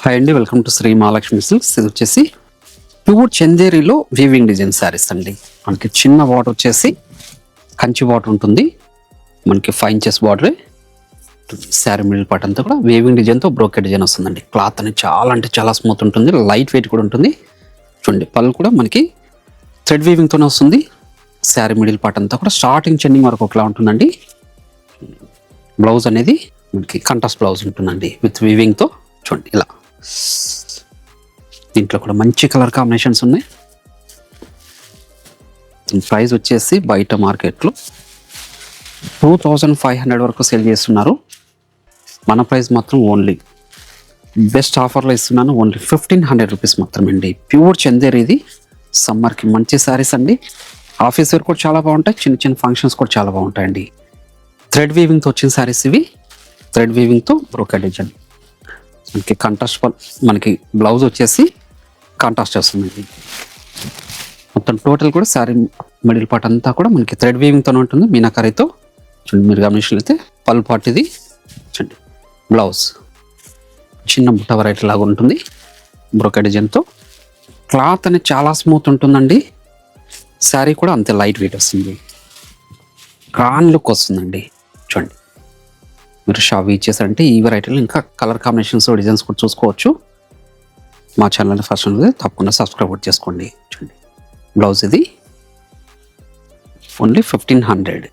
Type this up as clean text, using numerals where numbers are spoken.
Hi అండి, welcome to Shri Mahalakshmi silks. ఇది వచ్చేసి ప్యూర్ చందేరిలో వీవింగ్ డిజైన్ శారీస్ అండి. మనకి చిన్న బార్డర్ వచ్చేసి కంచి బార్డర్ ఉంటుంది. మనకి 5 inches border. Sari middle part అంతా కూడా వీవింగ్ డిజైన్తో బ్రోకెట్ డిజైన్ వస్తుందండి. క్లాత్ అనేది చాలా అంటే చాలా స్మూత్ ఉంటుంది, లైట్ వెయిట్ కూడా ఉంటుంది. చూడండి, పళ్ళు కూడా మనకి థ్రెడ్ వీవింగ్తోనే వస్తుంది. శారీ మిడిల్ పార్ట్ అంతా కూడా స్టార్టింగ్ చెండింగ్ వరకు ఒకలా ఉంటుందండి. బ్లౌజ్ అనేది మనకి కంట్రాస్ట్ బ్లౌజ్ ఉంటుందండి విత్ వీవింగ్తో. చూడండి ఇలా, దీంట్లో కూడా మంచి కలర్ కాంబినేషన్స్ ఉన్నాయి. దీని ప్రైస్ వచ్చేసి బయట మార్కెట్లో 2500 వరకు సేల్ చేస్తున్నారు. మన ప్రైస్ మాత్రం ఓన్లీ బెస్ట్ ఆఫర్లో ఇస్తున్నాను. ఓన్లీ 1500 రూపీస్ మాత్రమే అండి. ప్యూర్ చందేరి. ఇది సమ్మర్కి మంచి శారీస్ అండి. ఆఫీస్ వేర్ కూడా చాలా బాగుంటాయి, చిన్న చిన్న ఫంక్షన్స్ కూడా చాలా బాగుంటాయండి. థ్రెడ్ వీవింగ్తో వచ్చిన శారీస్ ఇవి. థ్రెడ్ వీవింగ్తో బ్రోకెట్ డిజైన్. మనకి కాంట్రాస్ట్ మనకి బ్లౌజ్ వచ్చేసి కాంట్రాస్ట్ వస్తుంది. మొత్తం టోటల్ కూడా శారీ మిడిల్ పార్ట్ అంతా కూడా మనకి థ్రెడ్ వీవింగ్తో ఉంటుంది, మీనాకారీతో. చూడండి, మీరు గమనించినట్లయితే పళ్ళు పార్ట్ ఇది. చూడండి, బ్లౌజ్ చిన్న బుట్ట వెరైటీ లాగా ఉంటుంది బ్రోకెట్ డిజైన్తో. క్లాత్ అనేది చాలా స్మూత్ ఉంటుందండి. శారీ కూడా అంతే లైట్ వెయిట్ వస్తుంది, గ్రాండ్ లుక్ వస్తుందండి. చూడండి, మీరు షాప్ ఇచ్చేసారంటే ఈ వెరైటీలో ఇంకా కలర్ కాంబినేషన్స్ డిజైన్స్ కూడా చూసుకోవచ్చు. మా ఛానల్ని ఫస్ట్ తప్పకుండా సబ్స్క్రైబ్ కూడా చేసుకోండి. చూడండి, బ్లౌజ్ ఇది ఓన్లీ 1500.